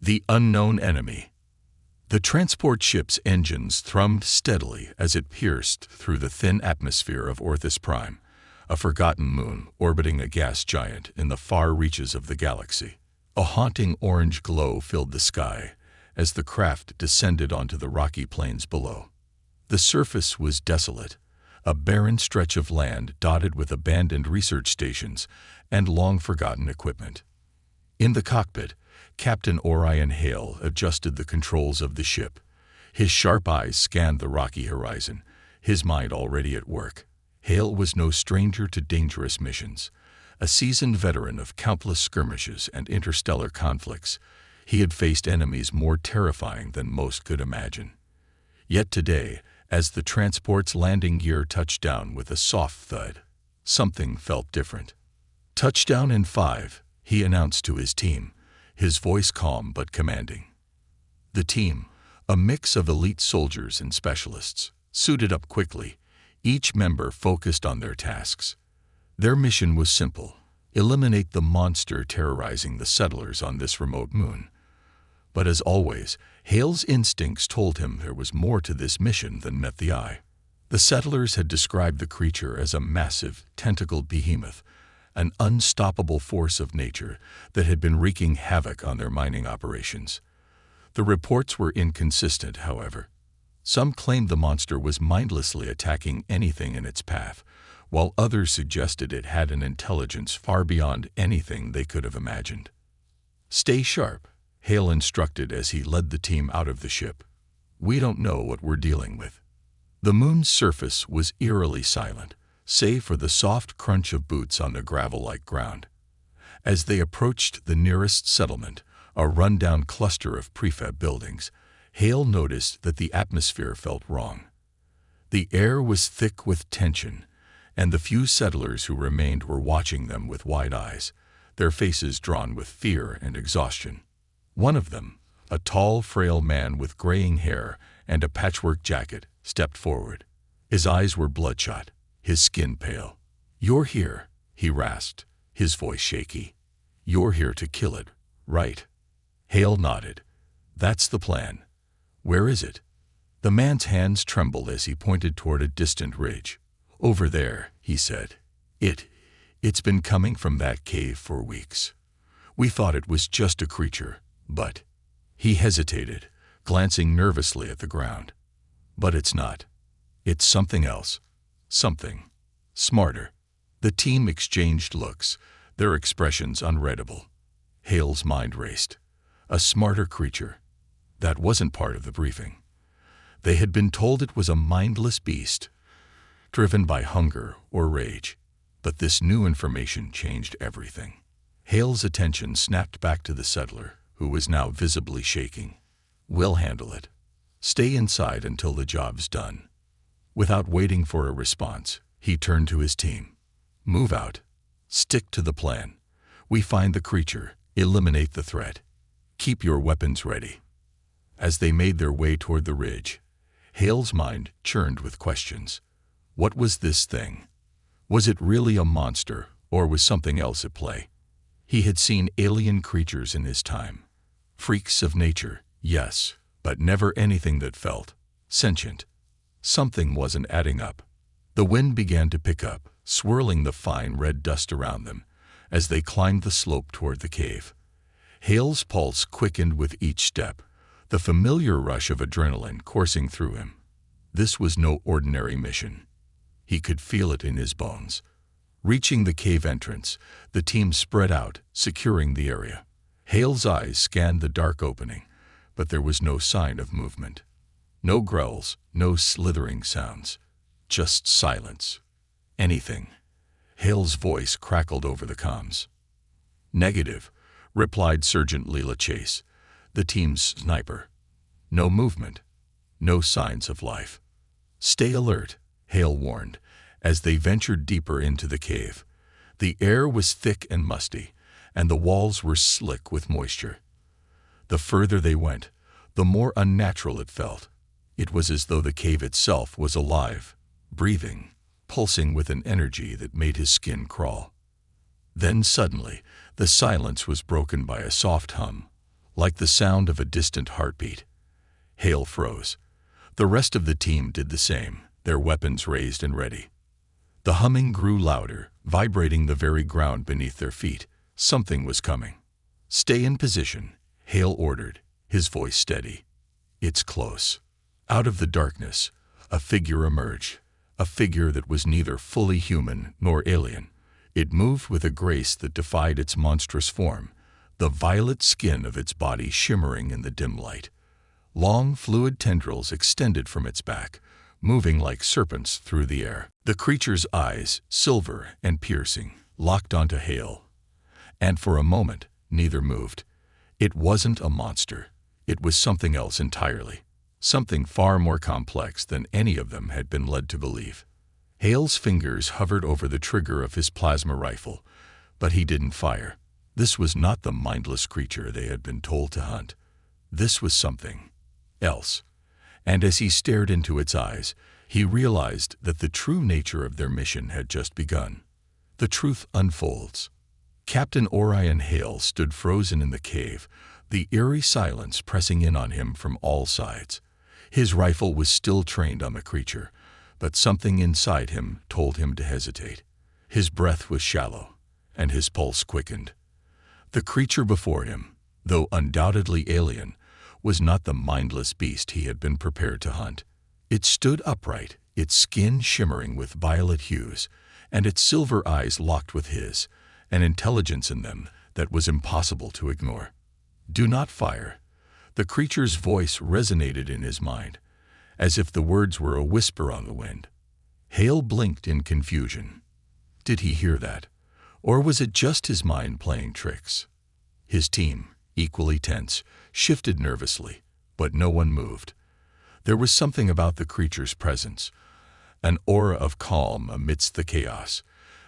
The unknown enemy. The transport ship's engines thrummed steadily as it pierced through the thin atmosphere of Orthus Prime, a forgotten moon orbiting a gas giant in the far reaches of the galaxy. A haunting orange glow filled the sky as the craft descended onto the rocky plains below. The surface was desolate, a barren stretch of land dotted with abandoned research stations and long-forgotten equipment. In the cockpit, Captain Orion Hale adjusted the controls of the ship. His sharp eyes scanned the rocky horizon, his mind already at work. Hale was no stranger to dangerous missions. A seasoned veteran of countless skirmishes and interstellar conflicts, he had faced enemies more terrifying than most could imagine. Yet today, as the transport's landing gear touched down with a soft thud, something felt different. "Touchdown in 5, he announced to his team, his voice calm but commanding. The team, a mix of elite soldiers and specialists, suited up quickly, each member focused on their tasks. Their mission was simple: eliminate the monster terrorizing the settlers on this remote moon. But as always, Hale's instincts told him there was more to this mission than met the eye. The settlers had described the creature as a massive, tentacled behemoth, an unstoppable force of nature that had been wreaking havoc on their mining operations. The reports were inconsistent, however. Some claimed the monster was mindlessly attacking anything in its path, while others suggested it had an intelligence far beyond anything they could have imagined. "Stay sharp," Hale instructed as he led the team out of the ship. "We don't know what we're dealing with." The moon's surface was eerily silent, save for the soft crunch of boots on the gravel-like ground. As they approached the nearest settlement, a run-down cluster of prefab buildings, Hale noticed that the atmosphere felt wrong. The air was thick with tension, and the few settlers who remained were watching them with wide eyes, their faces drawn with fear and exhaustion. One of them, a tall, frail man with graying hair and a patchwork jacket, stepped forward. His eyes were bloodshot, his skin pale. "You're here," he rasped, his voice shaky. "You're here to kill it, right?" Hale nodded. "That's the plan. Where is it?" The man's hands trembled as he pointed toward a distant ridge. "Over there," he said. It's been coming from that cave for weeks. We thought it was just a creature, but—" He hesitated, glancing nervously at the ground. "But it's not. It's something else. Something smarter." The team exchanged looks, their expressions unreadable. Hale's mind raced. A smarter creature. That wasn't part of the briefing. They had been told it was a mindless beast, driven by hunger or rage. But this new information changed everything. Hale's attention snapped back to the settler, who was now visibly shaking. "We'll handle it. Stay inside until the job's done." Without waiting for a response, he turned to his team. "Move out. Stick to the plan. We find the creature, eliminate the threat. Keep your weapons ready." As they made their way toward the ridge, Hale's mind churned with questions. What was this thing? Was it really a monster, or was something else at play? He had seen alien creatures in his time. Freaks of nature, yes, but never anything that felt sentient. Something wasn't adding up. The wind began to pick up, swirling the fine red dust around them as they climbed the slope toward the cave. Hale's pulse quickened with each step, the familiar rush of adrenaline coursing through him. This was no ordinary mission. He could feel it in his bones. Reaching the cave entrance, the team spread out, securing the area. Hale's eyes scanned the dark opening, but there was no sign of movement. No growls, no slithering sounds. Just silence. "Anything?" Hale's voice crackled over the comms. "Negative," replied Sergeant Leela Chase, the team's sniper. "No movement. No signs of life." "Stay alert," Hale warned, as they ventured deeper into the cave. The air was thick and musty, and the walls were slick with moisture. The further they went, the more unnatural it felt. It was as though the cave itself was alive, breathing, pulsing with an energy that made his skin crawl. Then suddenly, the silence was broken by a soft hum, like the sound of a distant heartbeat. Hale froze. The rest of the team did the same, their weapons raised and ready. The humming grew louder, vibrating the very ground beneath their feet. Something was coming. "Stay in position," Hale ordered, his voice steady. "It's close." Out of the darkness, a figure emerged, a figure that was neither fully human nor alien. It moved with a grace that defied its monstrous form, the violet skin of its body shimmering in the dim light. Long, fluid tendrils extended from its back, moving like serpents through the air. The creature's eyes, silver and piercing, locked onto Hale. And for a moment, neither moved. It wasn't a monster. It was something else entirely. Something far more complex than any of them had been led to believe. Hale's fingers hovered over the trigger of his plasma rifle, but he didn't fire. This was not the mindless creature they had been told to hunt. This was something else. And as he stared into its eyes, he realized that the true nature of their mission had just begun. The truth unfolds. Captain Orion Hale stood frozen in the cave, the eerie silence pressing in on him from all sides. His rifle was still trained on the creature, but something inside him told him to hesitate. His breath was shallow, and his pulse quickened. The creature before him, though undoubtedly alien, was not the mindless beast he had been prepared to hunt. It stood upright, its skin shimmering with violet hues, and its silver eyes locked with his, an intelligence in them that was impossible to ignore. "Do not fire." The creature's voice resonated in his mind, as if the words were a whisper on the wind. Hale blinked in confusion. Did he hear that? Or was it just his mind playing tricks? His team, equally tense, shifted nervously, but no one moved. There was something about the creature's presence, an aura of calm amidst the chaos,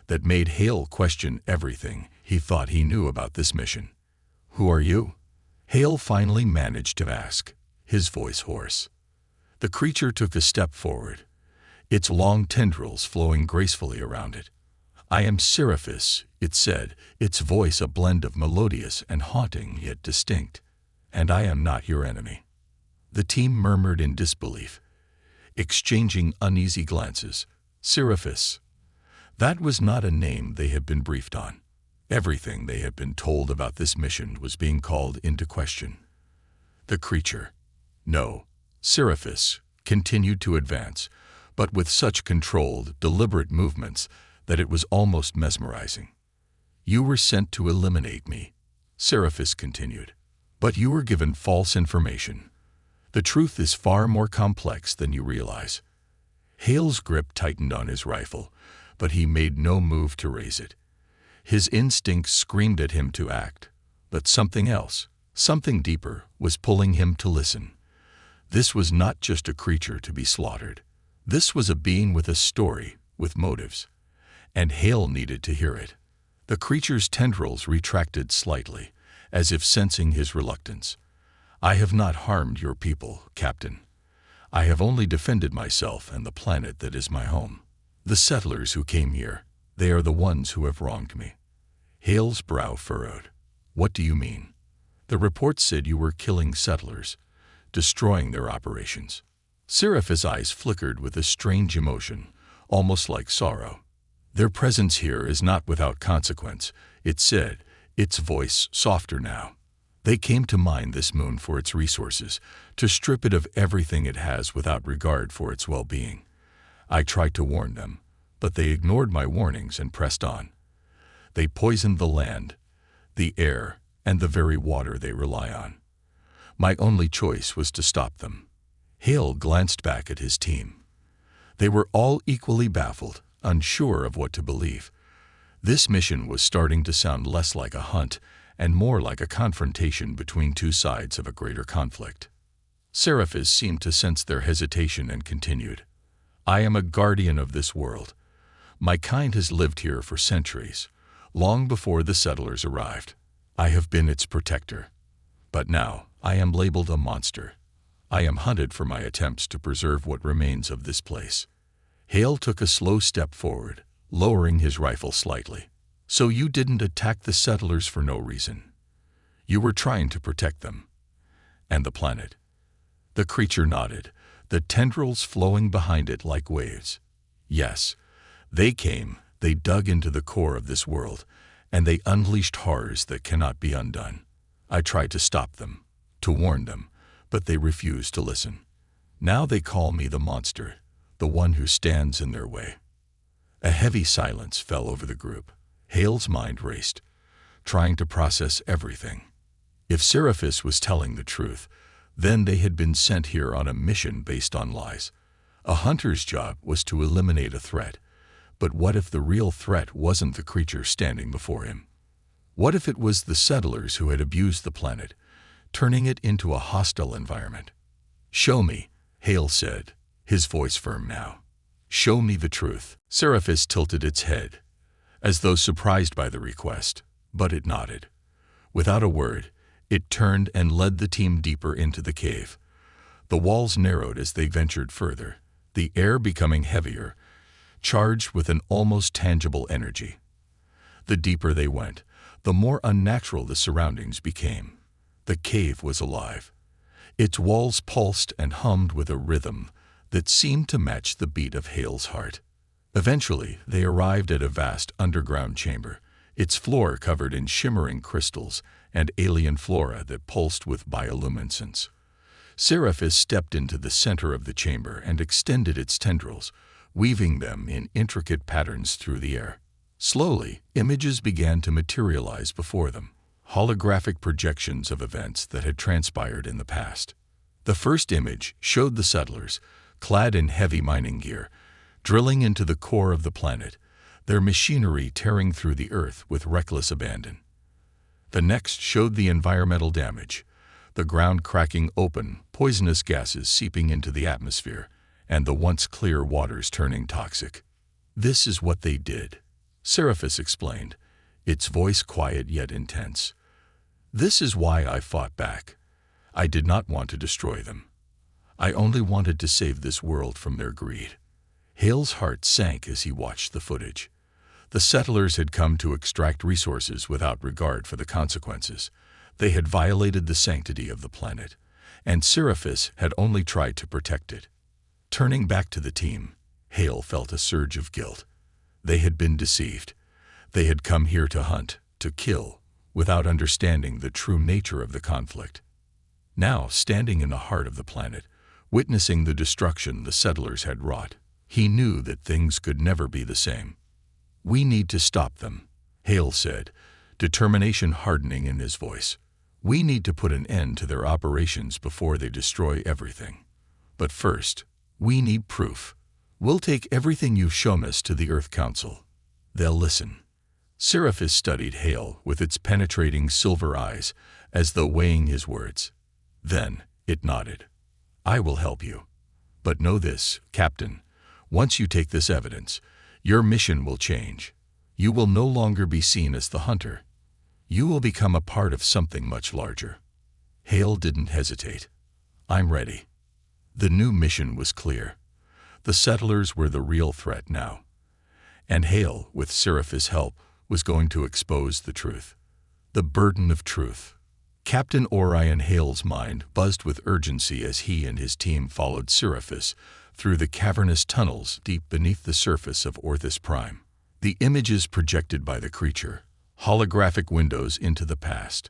that made Hale question everything he thought he knew about this mission. "Who are you?" Hale finally managed to ask, his voice hoarse. The creature took a step forward, its long tendrils flowing gracefully around it. "I am Seraphis," it said, its voice a blend of melodious and haunting yet distinct. "And I am not your enemy." The team murmured in disbelief, exchanging uneasy glances. Seraphis. That was not a name they had been briefed on. Everything they had been told about this mission was being called into question. The creature, no, Seraphis, continued to advance, but with such controlled, deliberate movements that it was almost mesmerizing. "You were sent to eliminate me," Seraphis continued, "but you were given false information. The truth is far more complex than you realize." Hale's grip tightened on his rifle, but he made no move to raise it. His instincts screamed at him to act, but something else, something deeper, was pulling him to listen. This was not just a creature to be slaughtered. This was a being with a story, with motives. And Hale needed to hear it. The creature's tendrils retracted slightly, as if sensing his reluctance. "I have not harmed your people, Captain. I have only defended myself and the planet that is my home. The settlers who came here, they are the ones who have wronged me." Hale's brow furrowed. "What do you mean?" "The report said you were killing settlers, destroying their operations." Seraphis' eyes flickered with a strange emotion, almost like sorrow. "Their presence here is not without consequence," it said, its voice softer now. "They came to mine this moon for its resources, to strip it of everything it has without regard for its well-being. I tried to warn them, but they ignored my warnings and pressed on. They poisoned the land, the air, and the very water they rely on. My only choice was to stop them." Hale glanced back at his team. They were all equally baffled, unsure of what to believe. This mission was starting to sound less like a hunt and more like a confrontation between two sides of a greater conflict. Seraphis seemed to sense their hesitation and continued, "I am a guardian of this world. My kind has lived here for centuries, long before the settlers arrived. I have been its protector. But now I am labeled a monster. I am hunted for my attempts to preserve what remains of this place." Hale took a slow step forward, lowering his rifle slightly. "So you didn't attack the settlers for no reason. You were trying to protect them. And the planet. The creature nodded, the tendrils flowing behind it like waves. Yes, they came, they dug into the core of this world, and they unleashed horrors that cannot be undone. I tried to stop them, to warn them, but they refused to listen. Now they call me the monster, the one who stands in their way. A heavy silence fell over the group. Hale's mind raced, trying to process everything. If Seraphis was telling the truth, then they had been sent here on a mission based on lies. A hunter's job was to eliminate a threat. But what if the real threat wasn't the creature standing before him? What if it was the settlers who had abused the planet, turning it into a hostile environment? Show me, Hale said, his voice firm now. Show me the truth. Seraphis tilted its head, as though surprised by the request, but it nodded. Without a word, it turned and led the team deeper into the cave. The walls narrowed as they ventured further, the air becoming heavier, charged with an almost tangible energy. The deeper they went, the more unnatural the surroundings became. The cave was alive. Its walls pulsed and hummed with a rhythm that seemed to match the beat of Hale's heart. Eventually, they arrived at a vast underground chamber, its floor covered in shimmering crystals and alien flora that pulsed with bioluminescence. Seraphis stepped into the center of the chamber and extended its tendrils, weaving them in intricate patterns through the air. Slowly, images began to materialize before them, holographic projections of events that had transpired in the past. The first image showed the settlers, clad in heavy mining gear, drilling into the core of the planet, their machinery tearing through the earth with reckless abandon. The next showed the environmental damage, the ground cracking open, poisonous gases seeping into the atmosphere, and the once clear waters turning toxic. This is what they did, Seraphis explained, its voice quiet yet intense. This is why I fought back. I did not want to destroy them. I only wanted to save this world from their greed. Hale's heart sank as he watched the footage. The settlers had come to extract resources without regard for the consequences. They had violated the sanctity of the planet, and Seraphis had only tried to protect it. Turning back to the team, Hale felt a surge of guilt. They had been deceived. They had come here to hunt, to kill, without understanding the true nature of the conflict. Now, standing in the heart of the planet, witnessing the destruction the settlers had wrought, he knew that things could never be the same. We need to stop them, Hale said, determination hardening in his voice. We need to put an end to their operations before they destroy everything. But first, we need proof. We'll take everything you've shown us to the Earth Council. They'll listen. Seraphis studied Hale with its penetrating silver eyes, as though weighing his words. Then it nodded. I will help you. But know this, Captain, once you take this evidence, your mission will change. You will no longer be seen as the hunter. You will become a part of something much larger. Hale didn't hesitate. I'm ready. The new mission was clear. The settlers were the real threat now. And Hale, with Seraphis' help, was going to expose the truth. The burden of truth. Captain Orion Hale's mind buzzed with urgency as he and his team followed Seraphis through the cavernous tunnels deep beneath the surface of Orthis Prime. The images projected by the creature, holographic windows into the past,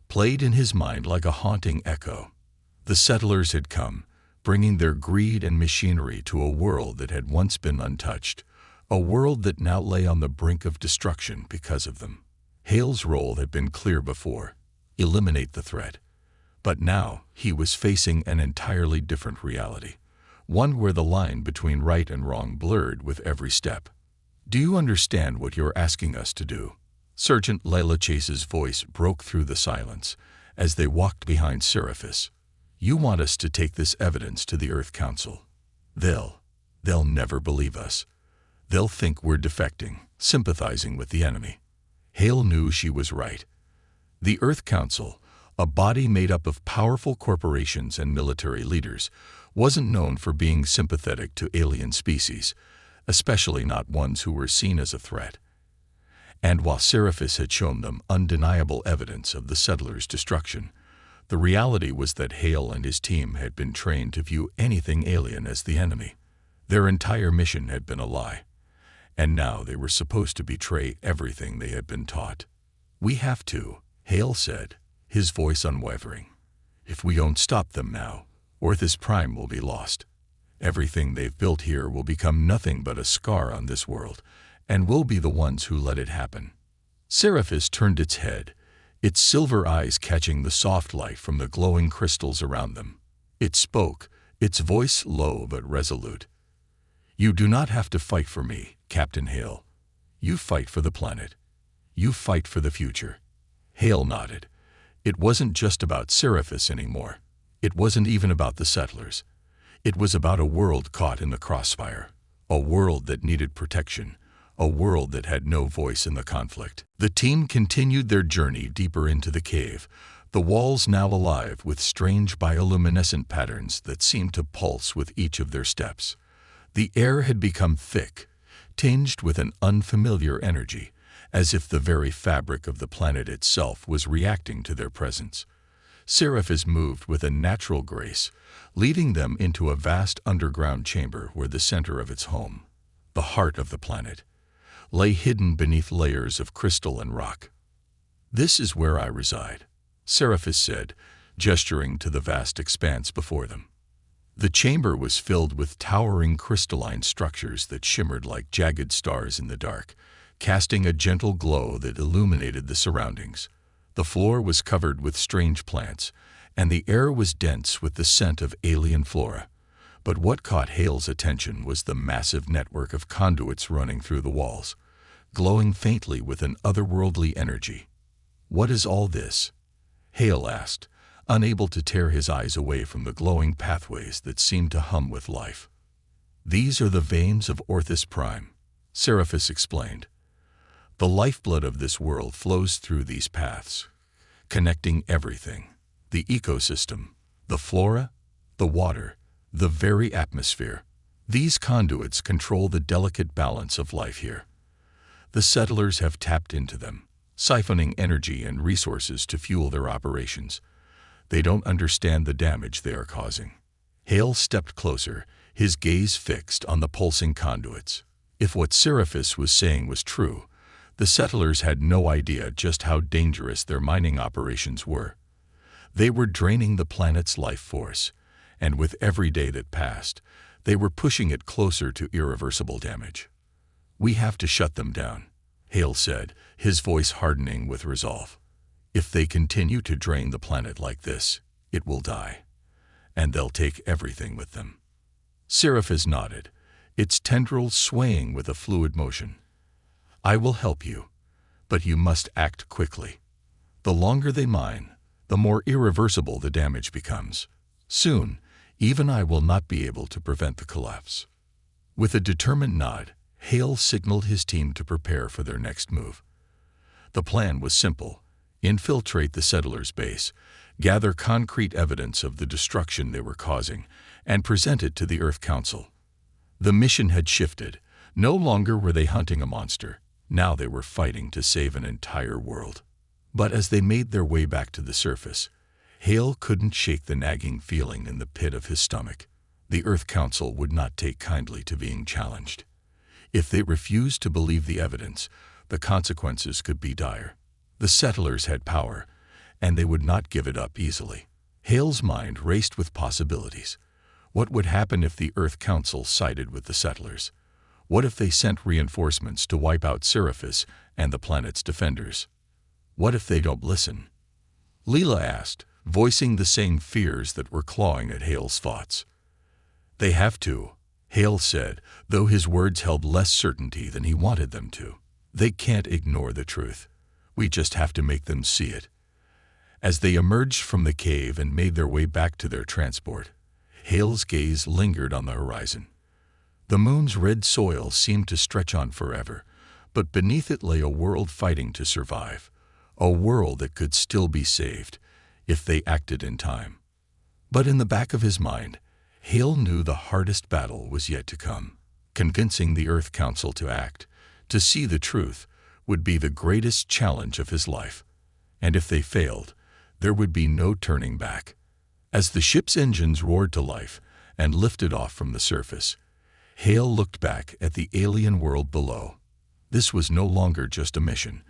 played in his mind like a haunting echo. The settlers had come, bringing their greed and machinery to a world that had once been untouched, a world that now lay on the brink of destruction because of them. Hale's role had been clear before: eliminate the threat. But now he was facing an entirely different reality, one where the line between right and wrong blurred with every step. Do you understand what you're asking us to do? Sergeant Layla Chase's voice broke through the silence as they walked behind Seraphis. You want us to take this evidence to the Earth Council. They'll never believe us. They'll think we're defecting, sympathizing with the enemy. Hale knew she was right. The Earth Council, a body made up of powerful corporations and military leaders, wasn't known for being sympathetic to alien species, especially not ones who were seen as a threat. And while Seraphis had shown them undeniable evidence of the settlers' destruction, the reality was that Hale and his team had been trained to view anything alien as the enemy. Their entire mission had been a lie, and now they were supposed to betray everything they had been taught. "We have to," Hale said, his voice unwavering. "If we don't stop them now, Orthus Prime will be lost. Everything they've built here will become nothing but a scar on this world, and we'll be the ones who let it happen." Seraphis turned its head, its silver eyes catching the soft light from the glowing crystals around them. It spoke, its voice low but resolute. "You do not have to fight for me, Captain Hale. You fight for the planet. You fight for the future." Hale nodded. It wasn't just about Seraphis anymore. It wasn't even about the settlers. It was about a world caught in the crossfire, a world that needed protection, a world that had no voice in the conflict. The team continued their journey deeper into the cave, the walls now alive with strange bioluminescent patterns that seemed to pulse with each of their steps. The air had become thick, tinged with an unfamiliar energy, as if the very fabric of the planet itself was reacting to their presence. Seraphis moved with a natural grace, leading them into a vast underground chamber where the center of its home, the heart of the planet, lay hidden beneath layers of crystal and rock. "This is where I reside," Seraphis said, gesturing to the vast expanse before them. The chamber was filled with towering crystalline structures that shimmered like jagged stars in the dark, casting a gentle glow that illuminated the surroundings. The floor was covered with strange plants, and the air was dense with the scent of alien flora. But what caught Hale's attention was the massive network of conduits running through the walls, glowing faintly with an otherworldly energy. "What is all this?" Hale asked, unable to tear his eyes away from the glowing pathways that seemed to hum with life. "These are the veins of Orthus Prime," Seraphis explained. "The lifeblood of this world flows through these paths, connecting everything: the ecosystem, the flora, the water, the very atmosphere. These conduits control the delicate balance of life here. The settlers have tapped into them, siphoning energy and resources to fuel their operations. They don't understand the damage they are causing." Hale stepped closer, his gaze fixed on the pulsing conduits. If what Seraphis was saying was true, the settlers had no idea just how dangerous their mining operations were. They were draining the planet's life force, and with every day that passed, they were pushing it closer to irreversible damage. "We have to shut them down," Hale said, his voice hardening with resolve. "If they continue to drain the planet like this, it will die, and they'll take everything with them." Seraphis nodded, its tendrils swaying with a fluid motion. "I will help you, but you must act quickly. The longer they mine, the more irreversible the damage becomes. Soon, even I will not be able to prevent the collapse." With a determined nod, Hale signaled his team to prepare for their next move. The plan was simple: infiltrate the settlers' base, gather concrete evidence of the destruction they were causing, and present it to the Earth Council. The mission had shifted. No longer were they hunting a monster. Now they were fighting to save an entire world. But as they made their way back to the surface, Hale couldn't shake the nagging feeling in the pit of his stomach. The Earth Council would not take kindly to being challenged. If they refused to believe the evidence, the consequences could be dire. The settlers had power, and they would not give it up easily. Hale's mind raced with possibilities. What would happen if the Earth Council sided with the settlers? What if they sent reinforcements to wipe out Seraphis and the planet's defenders? What if they don't listen? Leela asked, voicing the same fears that were clawing at Hale's thoughts. "They have to," Hale said, though his words held less certainty than he wanted them to. "They can't ignore the truth. We just have to make them see it." As they emerged from the cave and made their way back to their transport, Hale's gaze lingered on the horizon. The moon's red soil seemed to stretch on forever, but beneath it lay a world fighting to survive, a world that could still be saved if they acted in time. But in the back of his mind, Hale knew the hardest battle was yet to come. Convincing the Earth Council to act, to see the truth, would be the greatest challenge of his life, and if they failed, there would be no turning back. As the ship's engines roared to life and lifted off from the surface, Hale looked back at the alien world below. This was no longer just a mission.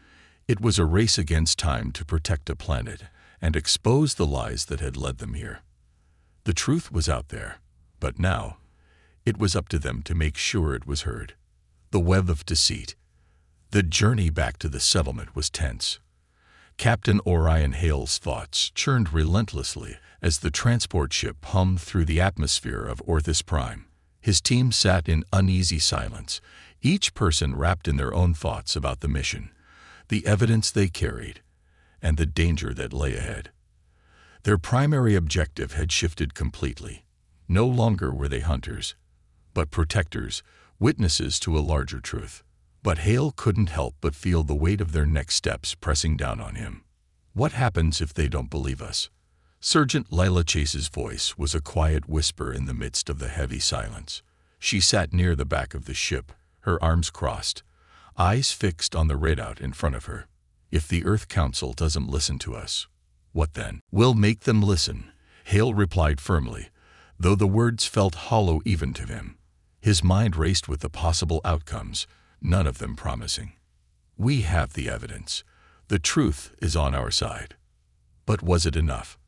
It was a race against time to protect a planet and expose the lies that had led them here. The truth was out there, but now it was up to them to make sure it was heard. The web of deceit. The journey back to the settlement was tense. Captain Orion Hale's thoughts churned relentlessly as the transport ship hummed through the atmosphere of Orthus Prime. His team sat in uneasy silence, each person wrapped in their own thoughts about the mission, the evidence they carried, and the danger that lay ahead. Their primary objective had shifted completely. No longer were they hunters, but protectors, witnesses to a larger truth. But Hale couldn't help but feel the weight of their next steps pressing down on him. What happens if they don't believe us? Sergeant Lila Chase's voice was a quiet whisper in the midst of the heavy silence. She sat near the back of the ship, her arms crossed, eyes fixed on the readout in front of her. If the Earth Council doesn't listen to us, what then? We'll make them listen, Hale replied firmly, though the words felt hollow even to him. His mind raced with the possible outcomes, none of them promising. We have the evidence. The truth is on our side. But was it enough?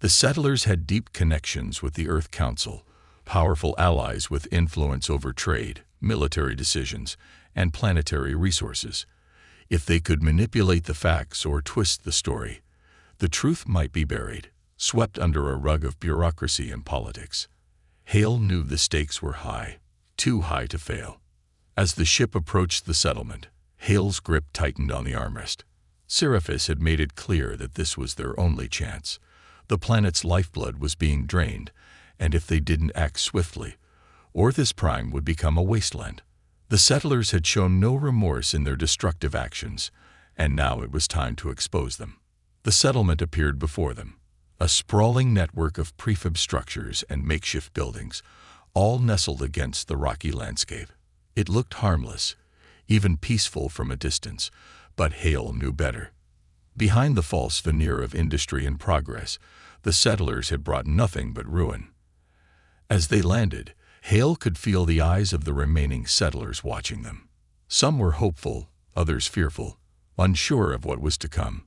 The settlers had deep connections with the Earth Council, powerful allies with influence over trade, military decisions, and planetary resources. If they could manipulate the facts or twist the story, the truth might be buried, swept under a rug of bureaucracy and politics. Hale knew the stakes were high, too high to fail. As the ship approached the settlement, Hale's grip tightened on the armrest. Seraphis had made it clear that this was their only chance. The planet's lifeblood was being drained, and if they didn't act swiftly, Orthus Prime would become a wasteland. The settlers had shown no remorse in their destructive actions, and now it was time to expose them. The settlement appeared before them, a sprawling network of prefab structures and makeshift buildings, all nestled against the rocky landscape. It looked harmless, even peaceful from a distance, but Hale knew better. Behind the false veneer of industry and progress, the settlers had brought nothing but ruin. As they landed, Hale could feel the eyes of the remaining settlers watching them. Some were hopeful, others fearful, unsure of what was to come.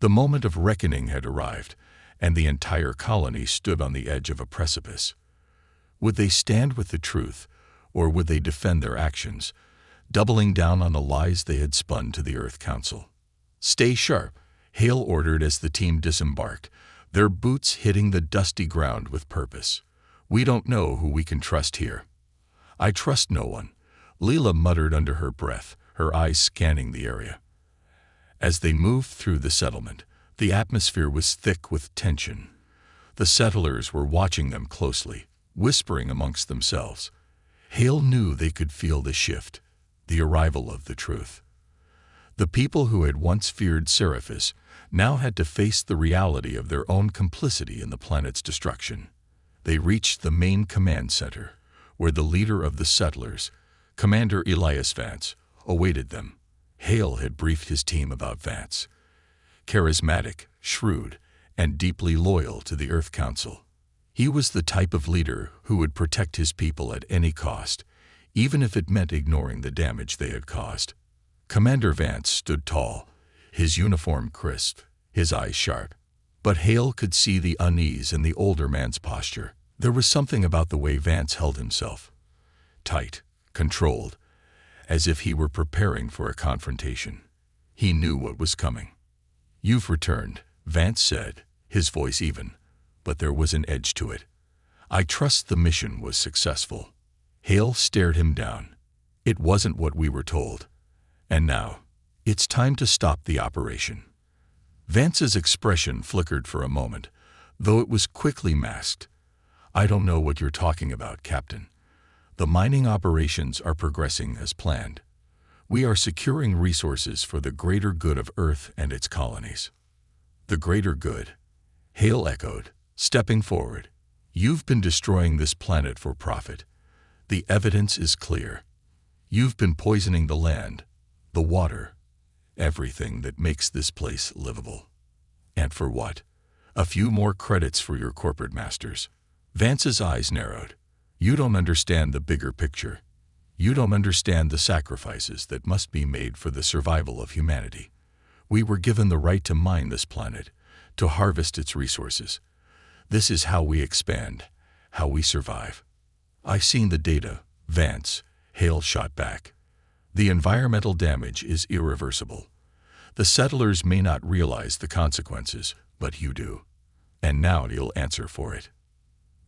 The moment of reckoning had arrived, and the entire colony stood on the edge of a precipice. Would they stand with the truth, or would they defend their actions, doubling down on the lies they had spun to the Earth Council? Stay sharp, Hale ordered as the team disembarked, their boots hitting the dusty ground with purpose. We don't know who we can trust here. I trust no one, Leela muttered under her breath, her eyes scanning the area. As they moved through the settlement, the atmosphere was thick with tension. The settlers were watching them closely, whispering amongst themselves. Hale knew they could feel the shift, the arrival of the truth. The people who had once feared Seraphis now had to face the reality of their own complicity in the planet's destruction. They reached the main command center, where the leader of the settlers, Commander Elias Vance, awaited them. Hale had briefed his team about Vance. Charismatic, shrewd, and deeply loyal to the Earth Council. He was the type of leader who would protect his people at any cost, even if it meant ignoring the damage they had caused. Commander Vance stood tall, his uniform crisp, his eyes sharp. But Hale could see the unease in the older man's posture. There was something about the way Vance held himself. Tight, controlled, as if he were preparing for a confrontation. He knew what was coming. "You've returned," Vance said, his voice even, but there was an edge to it. "I trust the mission was successful." Hale stared him down. "It wasn't what we were told. And now, it's time to stop the operation." Vance's expression flickered for a moment, though it was quickly masked. "I don't know what you're talking about, Captain. The mining operations are progressing as planned. We are securing resources for the greater good of Earth and its colonies." "The greater good," Hale echoed, stepping forward. "You've been destroying this planet for profit. The evidence is clear. You've been poisoning the land, the water, Everything that makes this place livable. And for what? A few more credits for your corporate masters. Vance's eyes narrowed. You don't understand the bigger picture. You don't understand the sacrifices that must be made for the survival of humanity. We were given the right to mine this planet, to harvest its resources. This is how we expand, how we survive. I've seen the data, Vance, Hale shot back. The environmental damage is irreversible. The settlers may not realize the consequences, but you do. And now you'll answer for it.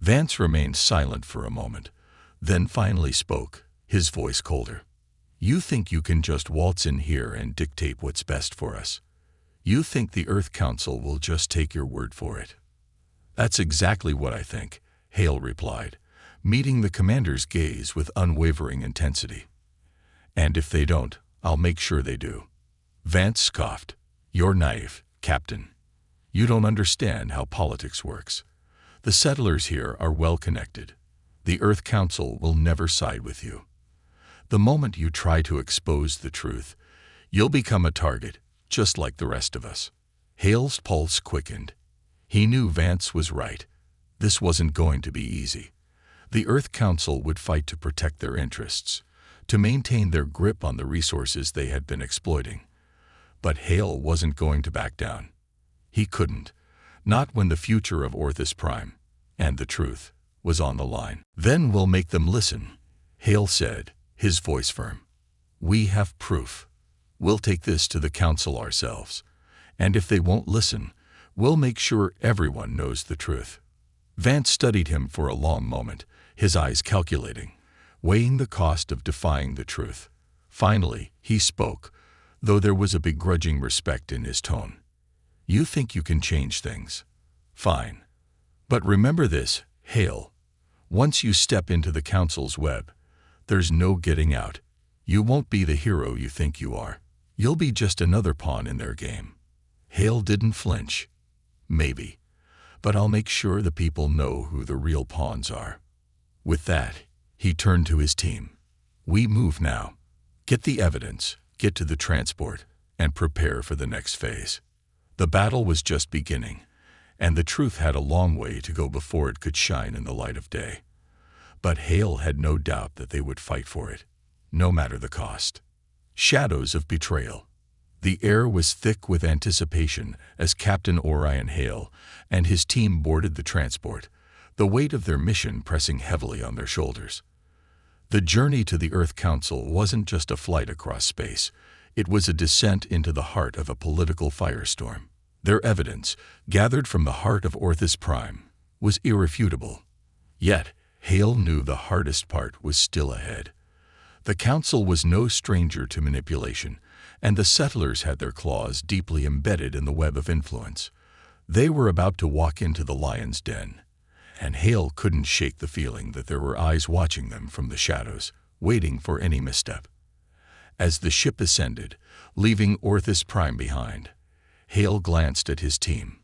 Vance remained silent for a moment, then finally spoke, his voice colder. You think you can just waltz in here and dictate what's best for us. You think the Earth Council will just take your word for it. That's exactly what I think, Hale replied, meeting the commander's gaze with unwavering intensity. And if they don't, I'll make sure they do. Vance scoffed. You're naive, Captain. You don't understand how politics works. The settlers here are well connected. The Earth Council will never side with you. The moment you try to expose the truth, you'll become a target, just like the rest of us. Hale's pulse quickened. He knew Vance was right. This wasn't going to be easy. The Earth Council would fight to protect their interests, to maintain their grip on the resources they had been exploiting. But Hale wasn't going to back down. He couldn't, not when the future of Orthus Prime, and the truth, was on the line. Then we'll make them listen, Hale said, his voice firm. We have proof. We'll take this to the Council ourselves. And if they won't listen, we'll make sure everyone knows the truth. Vance studied him for a long moment, his eyes calculating, weighing the cost of defying the truth. Finally, he spoke, though there was a begrudging respect in his tone. You think you can change things? Fine. But remember this, Hale. Once you step into the Council's web, there's no getting out. You won't be the hero you think you are. You'll be just another pawn in their game. Hale didn't flinch. Maybe. But I'll make sure the people know who the real pawns are. With that, he turned to his team. We move now. Get the evidence, get to the transport, and prepare for the next phase. The battle was just beginning, and the truth had a long way to go before it could shine in the light of day. But Hale had no doubt that they would fight for it, no matter the cost. Shadows of betrayal. The air was thick with anticipation as Captain Orion Hale and his team boarded the transport, the weight of their mission pressing heavily on their shoulders. The journey to the Earth Council wasn't just a flight across space. It was a descent into the heart of a political firestorm. Their evidence, gathered from the heart of Orthus Prime, was irrefutable. Yet, Hale knew the hardest part was still ahead. The Council was no stranger to manipulation, and the settlers had their claws deeply embedded in the web of influence. They were about to walk into the lion's den, and Hale couldn't shake the feeling that there were eyes watching them from the shadows, waiting for any misstep. As the ship ascended, leaving Orthus Prime behind, Hale glanced at his team.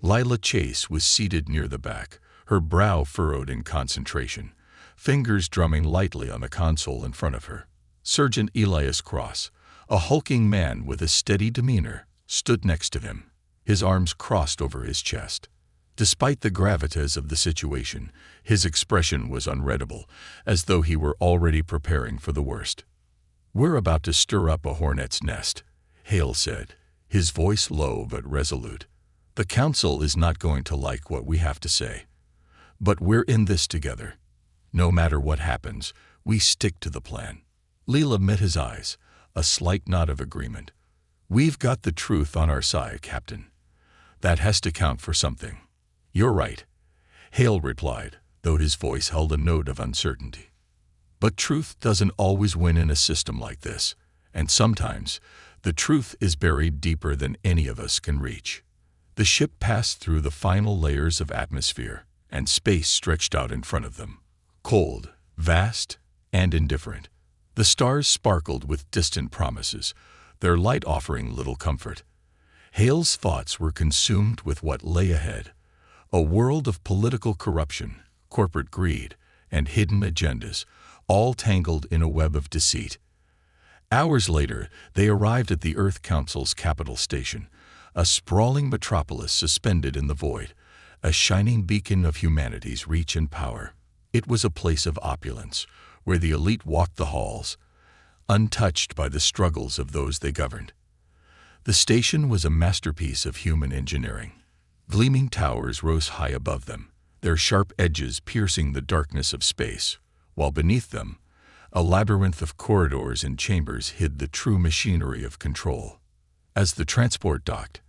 Lila Chase was seated near the back, her brow furrowed in concentration, fingers drumming lightly on the console in front of her. Sergeant Elias Cross, a hulking man with a steady demeanor, stood next to him, his arms crossed over his chest. Despite the gravitas of the situation, his expression was unreadable, as though he were already preparing for the worst. We're about to stir up a hornet's nest, Hale said, his voice low but resolute. The Council is not going to like what we have to say. But we're in this together. No matter what happens, we stick to the plan. Leela met his eyes, a slight nod of agreement. We've got the truth on our side, Captain. That has to count for something. You're right, Hale replied, though his voice held a note of uncertainty. But truth doesn't always win in a system like this, and sometimes the truth is buried deeper than any of us can reach. The ship passed through the final layers of atmosphere, and space stretched out in front of them, cold, vast, and indifferent. The stars sparkled with distant promises, their light offering little comfort. Hale's thoughts were consumed with what lay ahead, a world of political corruption, corporate greed, and hidden agendas, all tangled in a web of deceit. Hours later, they arrived at the Earth Council's capital station, a sprawling metropolis suspended in the void, a shining beacon of humanity's reach and power. It was a place of opulence, where the elite walked the halls, untouched by the struggles of those they governed. The station was a masterpiece of human engineering. Gleaming towers rose high above them, their sharp edges piercing the darkness of space, while beneath them, a labyrinth of corridors and chambers hid the true machinery of control. As the transport docked,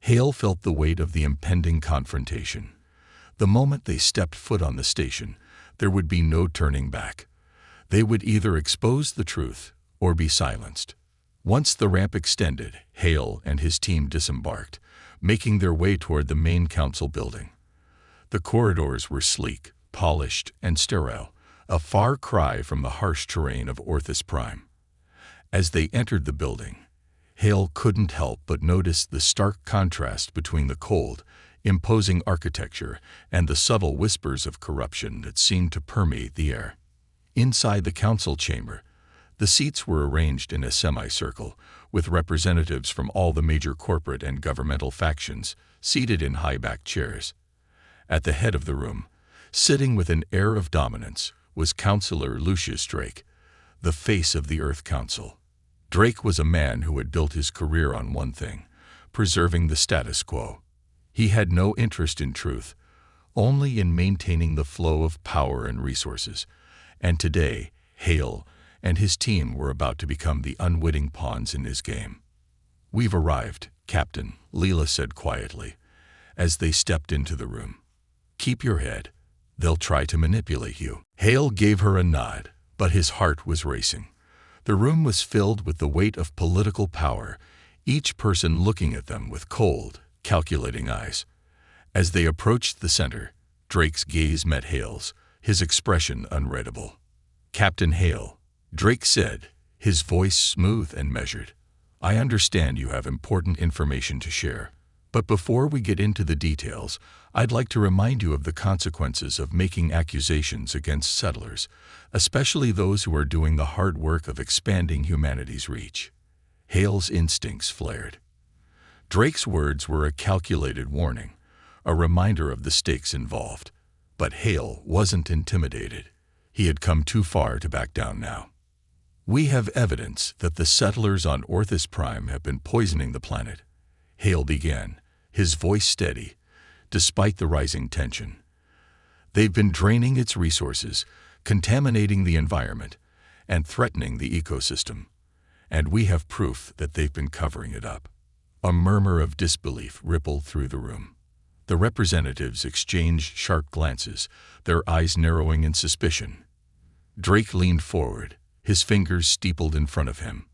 Hale felt the weight of the impending confrontation. The moment they stepped foot on the station, there would be no turning back. They would either expose the truth or be silenced. Once the ramp extended, Hale and his team disembarked, making their way toward the main council building. The corridors were sleek, polished, and sterile, a far cry from the harsh terrain of Orthus Prime. As they entered the building, Hale couldn't help but notice the stark contrast between the cold, imposing architecture and the subtle whispers of corruption that seemed to permeate the air. Inside the council chamber, the seats were arranged in a semicircle, with representatives from all the major corporate and governmental factions seated in high-backed chairs. At the head of the room, sitting with an air of dominance, was Councillor Lucius Drake, the face of the Earth Council. Drake was a man who had built his career on one thing: preserving the status quo. He had no interest in truth, only in maintaining the flow of power and resources. And today, Hale and his team were about to become the unwitting pawns in his game. "We've arrived, Captain," Leela said quietly, as they stepped into the room. "Keep your head. They'll try to manipulate you." Hale gave her a nod, but his heart was racing. The room was filled with the weight of political power, each person looking at them with cold, calculating eyes. As they approached the center, Drake's gaze met Hale's, his expression unreadable. "Captain Hale," Drake said, his voice smooth and measured, "I understand you have important information to share. But before we get into the details, I'd like to remind you of the consequences of making accusations against settlers, especially those who are doing the hard work of expanding humanity's reach." Hale's instincts flared. Drake's words were a calculated warning, a reminder of the stakes involved. But Hale wasn't intimidated. He had come too far to back down now. "We have evidence that the settlers on Orthus Prime have been poisoning the planet," Hale began, his voice steady, despite the rising tension. "They've been draining its resources, contaminating the environment, and threatening the ecosystem. And we have proof that they've been covering it up." A murmur of disbelief rippled through the room. The representatives exchanged sharp glances, their eyes narrowing in suspicion. Drake leaned forward, his fingers steepled in front of him.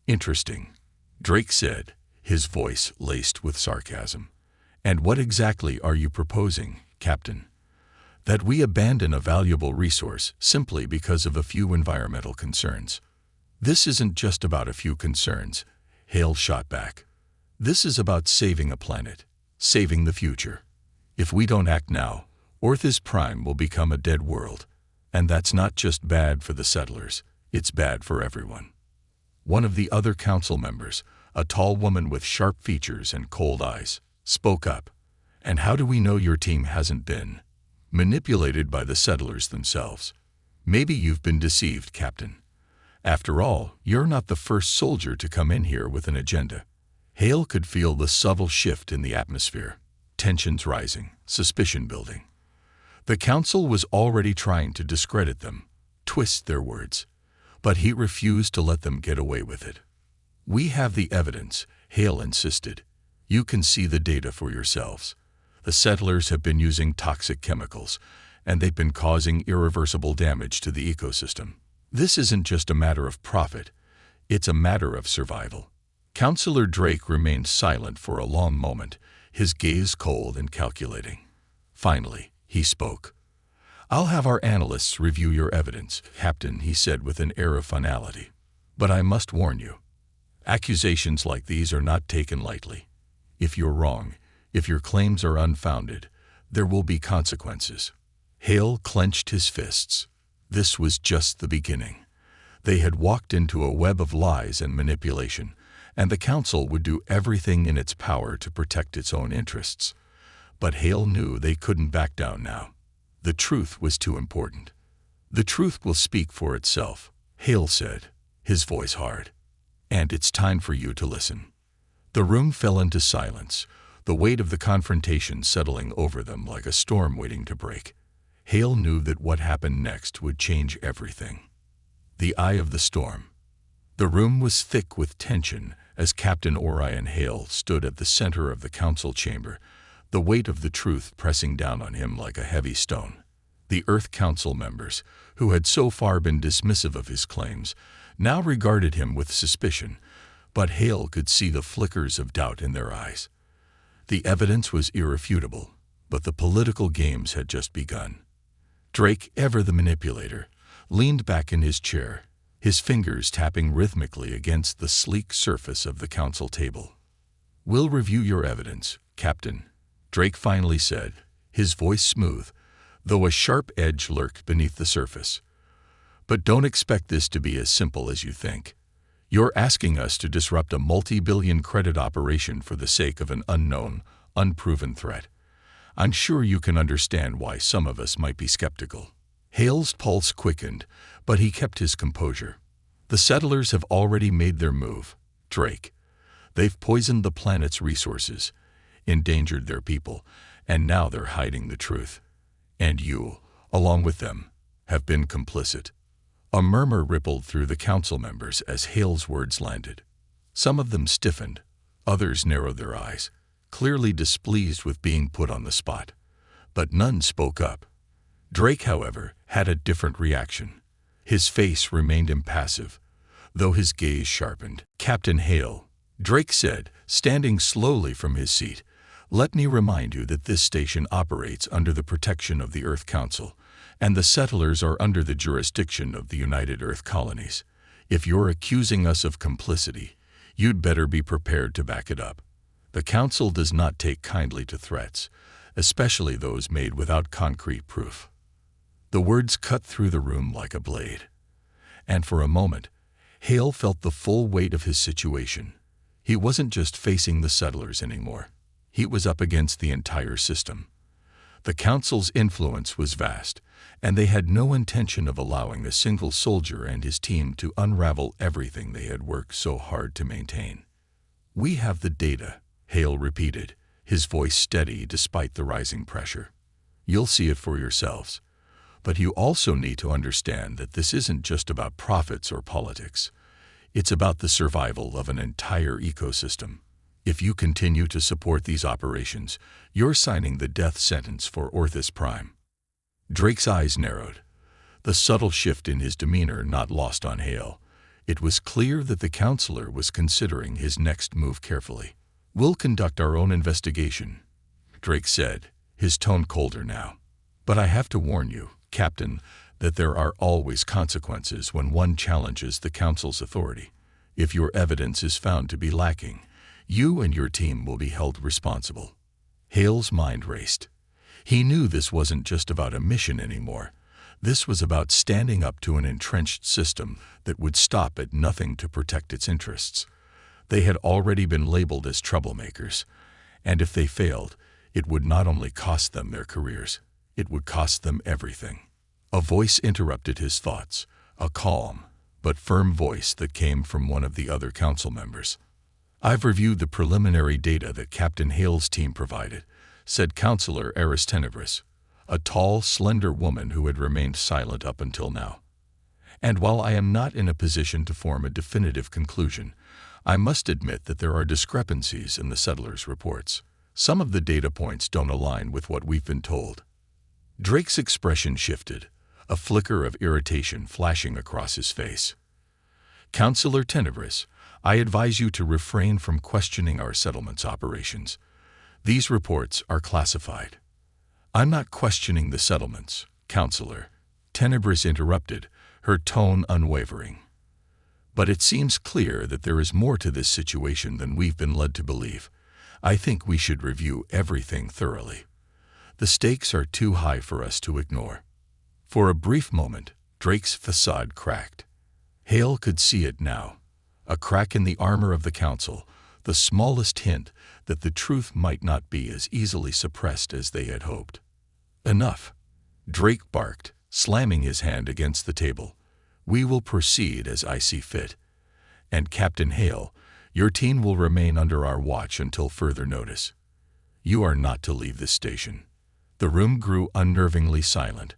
"Interesting," Drake said, his voice laced with sarcasm. "And what exactly are you proposing, Captain?" "That we abandon a valuable resource simply because of a few environmental concerns." "This isn't just about a few concerns," Hale shot back. "This is about saving a planet, saving the future. If we don't act now, Orthus Prime will become a dead world. And that's not just bad for the settlers, it's bad for everyone." One of the other council members, a tall woman with sharp features and cold eyes, spoke up. "And how do we know your team hasn't been manipulated by the settlers themselves? Maybe you've been deceived, Captain. After all, you're not the first soldier to come in here with an agenda." Hale could feel the subtle shift in the atmosphere, tensions rising, suspicion building. The council was already trying to discredit them, twist their words, but he refused to let them get away with it. "We have the evidence," Hale insisted. "You can see the data for yourselves. The settlers have been using toxic chemicals, and they've been causing irreversible damage to the ecosystem. This isn't just a matter of profit, it's a matter of survival." Councillor Drake remained silent for a long moment, his gaze cold and calculating. Finally, he spoke. "I'll have our analysts review your evidence, Captain," he said with an air of finality. "But I must warn you, accusations like these are not taken lightly. If you're wrong, if your claims are unfounded, there will be consequences." Hale clenched his fists. This was just the beginning. They had walked into a web of lies and manipulation, and the council would do everything in its power to protect its own interests. But Hale knew they couldn't back down now. The truth was too important. "The truth will speak for itself," Hale said, his voice hard. "And it's time for you to listen." The room fell into silence, the weight of the confrontation settling over them like a storm waiting to break. Hale knew that what happened next would change everything. The eye of the storm. The room was thick with tension as Captain Orion Hale stood at the center of the council chamber, the weight of the truth pressing down on him like a heavy stone. The Earth Council members, who had so far been dismissive of his claims, now regarded him with suspicion, but Hale could see the flickers of doubt in their eyes. The evidence was irrefutable, but the political games had just begun. Drake, ever the manipulator, leaned back in his chair, his fingers tapping rhythmically against the sleek surface of the council table. "We'll review your evidence, Captain," Drake finally said, his voice smooth, though a sharp edge lurked beneath the surface. "But don't expect this to be as simple as you think. You're asking us to disrupt a multi-billion credit operation for the sake of an unknown, unproven threat. I'm sure you can understand why some of us might be skeptical." Hale's pulse quickened, but he kept his composure. "The settlers have already made their move, Drake. They've poisoned the planet's resources, endangered their people, and now they're hiding the truth. And you, along with them, have been complicit." A murmur rippled through the council members as Hale's words landed. Some of them stiffened, others narrowed their eyes, clearly displeased with being put on the spot. But none spoke up. Drake, however, had a different reaction. His face remained impassive, though his gaze sharpened. "Captain Hale," Drake said, standing slowly from his seat, "let me remind you that this station operates under the protection of the Earth Council, and the settlers are under the jurisdiction of the United Earth Colonies. If you're accusing us of complicity, you'd better be prepared to back it up. The Council does not take kindly to threats, especially those made without concrete proof." The words cut through the room like a blade. And for a moment, Hale felt the full weight of his situation. He wasn't just facing the settlers anymore. He was up against the entire system. The Council's influence was vast, and they had no intention of allowing a single soldier and his team to unravel everything they had worked so hard to maintain. "We have the data," Hale repeated, his voice steady despite the rising pressure. "You'll see it for yourselves. But you also need to understand that this isn't just about profits or politics. It's about the survival of an entire ecosystem. If you continue to support these operations, you're signing the death sentence for Orthus Prime." Drake's eyes narrowed, the subtle shift in his demeanor not lost on Hale. It was clear that the counselor was considering his next move carefully. "We'll conduct our own investigation," Drake said, his tone colder now. "But I have to warn you, Captain, that there are always consequences when one challenges the Council's authority. If your evidence is found to be lacking, you and your team will be held responsible." Hale's mind raced. He knew this wasn't just about a mission anymore. This was about standing up to an entrenched system that would stop at nothing to protect its interests. They had already been labeled as troublemakers, and if they failed, it would not only cost them their careers, it would cost them everything. A voice interrupted his thoughts, a calm but firm voice that came from one of the other council members. "I've reviewed the preliminary data that Captain Hale's team provided," said Counselor Eris Tenebris, a tall, slender woman who had remained silent up until now. "And while I am not in a position to form a definitive conclusion, I must admit that there are discrepancies in the settlers' reports. Some of the data points don't align with what we've been told." Drake's expression shifted, a flicker of irritation flashing across his face. "Counselor Tenebris, I advise you to refrain from questioning our settlement's operations. These reports are classified." "I'm not questioning the settlements, Counselor," Tenebris interrupted, her tone unwavering. "But it seems clear that there is more to this situation than we've been led to believe. I think we should review everything thoroughly. The stakes are too high for us to ignore." For a brief moment, Drake's facade cracked. Hale could see it now. A crack in the armor of the council, the smallest hint that the truth might not be as easily suppressed as they had hoped. Enough, Drake barked, slamming his hand against the table. We will proceed as I see fit. And Captain Hale, your team will remain under our watch until further notice. You are not to leave this station. The room grew unnervingly silent,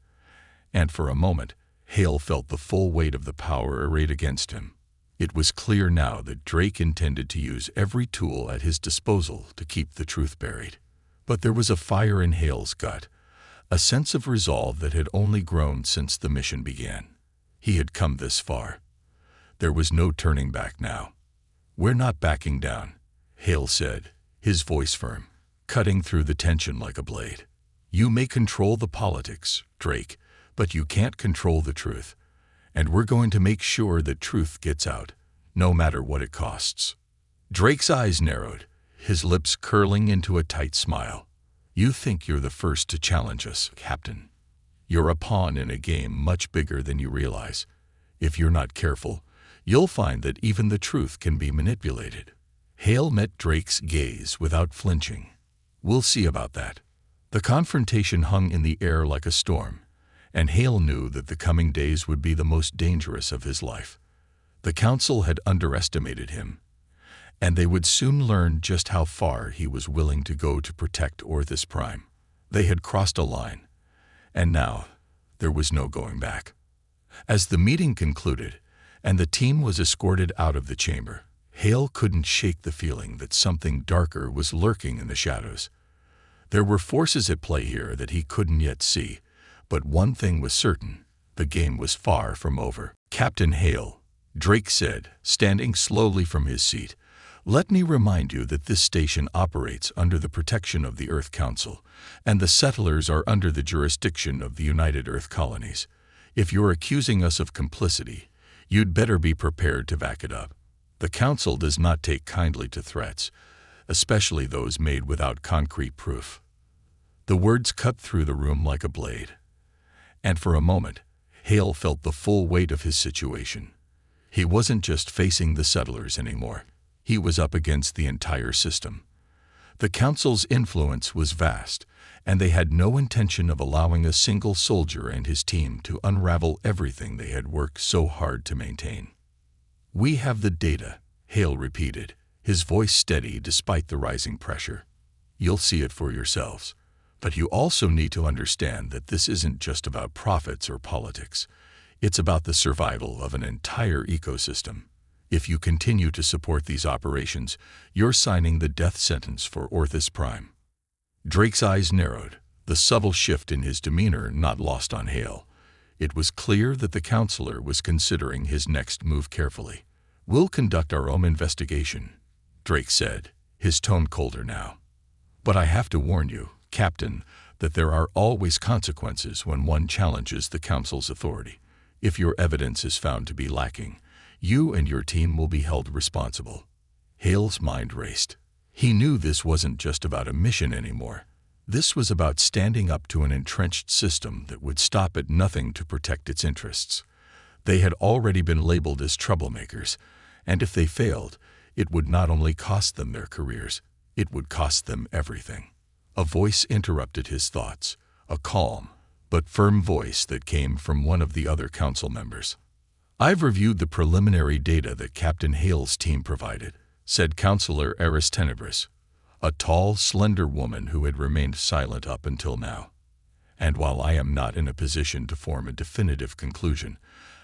and for a moment, Hale felt the full weight of the power arrayed against him. It was clear now that Drake intended to use every tool at his disposal to keep the truth buried. But there was a fire in Hale's gut, a sense of resolve that had only grown since the mission began. He had come this far. There was no turning back now. We're not backing down, Hale said, his voice firm, cutting through the tension like a blade. You may control the politics, Drake, but you can't control the truth. And we're going to make sure that truth gets out, no matter what it costs. Drake's eyes narrowed, his lips curling into a tight smile. You think you're the first to challenge us, Captain. You're a pawn in a game much bigger than you realize. If you're not careful, you'll find that even the truth can be manipulated. Hale met Drake's gaze without flinching. We'll see about that. The confrontation hung in the air like a storm, and Hale knew that the coming days would be the most dangerous of his life. The Council had underestimated him, and they would soon learn just how far he was willing to go to protect Orthus Prime. They had crossed a line, and now there was no going back. As the meeting concluded, and the team was escorted out of the chamber, Hale couldn't shake the feeling that something darker was lurking in the shadows. There were forces at play here that he couldn't yet see, but one thing was certain: the game was far from over. Captain Hale, Drake said, standing slowly from his seat, let me remind you that this station operates under the protection of the Earth Council, and the settlers are under the jurisdiction of the United Earth Colonies. If you're accusing us of complicity, you'd better be prepared to back it up. The Council does not take kindly to threats, especially those made without concrete proof. The words cut through the room like a blade, and for a moment, Hale felt the full weight of his situation. He wasn't just facing the settlers anymore. He was up against the entire system. The Council's influence was vast, and they had no intention of allowing a single soldier and his team to unravel everything they had worked so hard to maintain. We have the data, Hale repeated, his voice steady despite the rising pressure. You'll see it for yourselves. But you also need to understand that this isn't just about profits or politics. It's about the survival of an entire ecosystem. If you continue to support these operations, you're signing the death sentence for Orthus Prime. Drake's eyes narrowed, the subtle shift in his demeanor not lost on Hale. It was clear that the counselor was considering his next move carefully. We'll conduct our own investigation, Drake said, his tone colder now. But I have to warn you, Captain, that there are always consequences when one challenges the Council's authority. If your evidence is found to be lacking, you and your team will be held responsible. Hale's mind raced. He knew this wasn't just about a mission anymore. This was about standing up to an entrenched system that would stop at nothing to protect its interests. They had already been labeled as troublemakers, and if they failed, it would not only cost them their careers, it would cost them everything. A voice interrupted his thoughts, a calm but firm voice that came from one of the other council members. I've reviewed the preliminary data that Captain Hale's team provided, said Councillor Eris Tenebris, a tall, slender woman who had remained silent up until now. And while I am not in a position to form a definitive conclusion,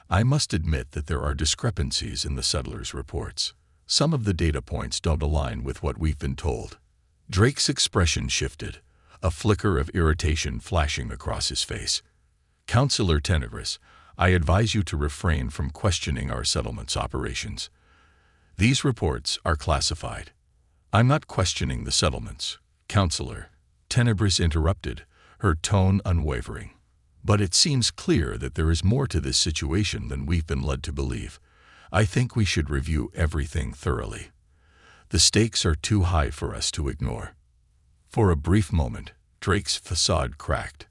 I must admit that there are discrepancies in the settlers' reports. Some of the data points don't align with what we've been told. Drake's expression shifted, a flicker of irritation flashing across his face. Councillor Tenebris, I advise you to refrain from questioning our settlement's operations. These reports are classified. I'm not questioning the settlements, Councillor, Tenebris interrupted, her tone unwavering. But it seems clear that there is more to this situation than we've been led to believe. I think we should review everything thoroughly. The stakes are too high for us to ignore. For a brief moment, Drake's facade cracked.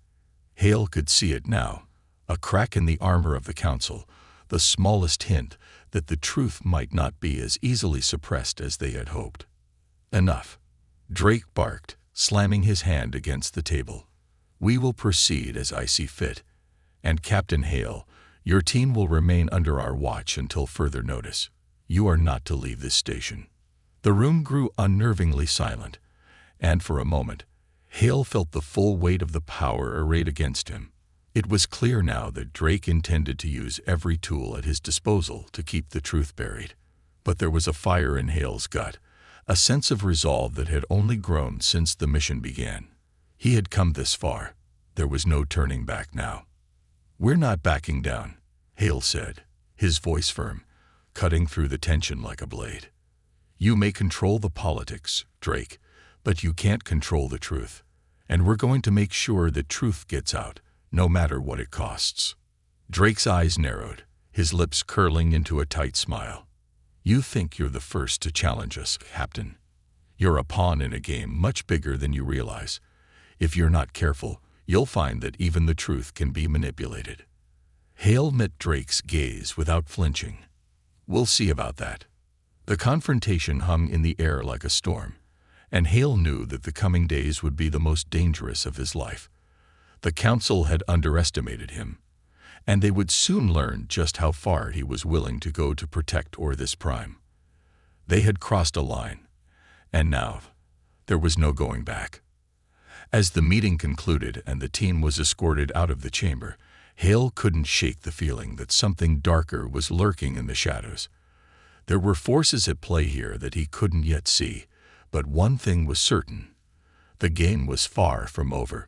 Hale could see it now, a crack in the armor of the Council, the smallest hint that the truth might not be as easily suppressed as they had hoped. "Enough," Drake barked, slamming his hand against the table. "We will proceed as I see fit. And Captain Hale, your team will remain under our watch until further notice. You are not to leave this station." The room grew unnervingly silent, and for a moment, Hale felt the full weight of the power arrayed against him. It was clear now that Drake intended to use every tool at his disposal to keep the truth buried. But there was a fire in Hale's gut, a sense of resolve that had only grown since the mission began. He had come this far. There was no turning back now. "We're not backing down," Hale said, his voice firm, cutting through the tension like a blade. "You may control the politics, Drake, but you can't control the truth. And we're going to make sure that truth gets out, no matter what it costs." Drake's eyes narrowed, his lips curling into a tight smile. "You think you're the first to challenge us, Captain. You're a pawn in a game much bigger than you realize. If you're not careful, you'll find that even the truth can be manipulated." Hale met Drake's gaze without flinching. "We'll see about that." The confrontation hung in the air like a storm, and Hale knew that the coming days would be the most dangerous of his life. The Council had underestimated him, and they would soon learn just how far he was willing to go to protect Orthis Prime. They had crossed a line, and now there was no going back. As the meeting concluded and the team was escorted out of the chamber, Hale couldn't shake the feeling that something darker was lurking in the shadows. There were forces at play here that he couldn't yet see, but one thing was certain: the game was far from over.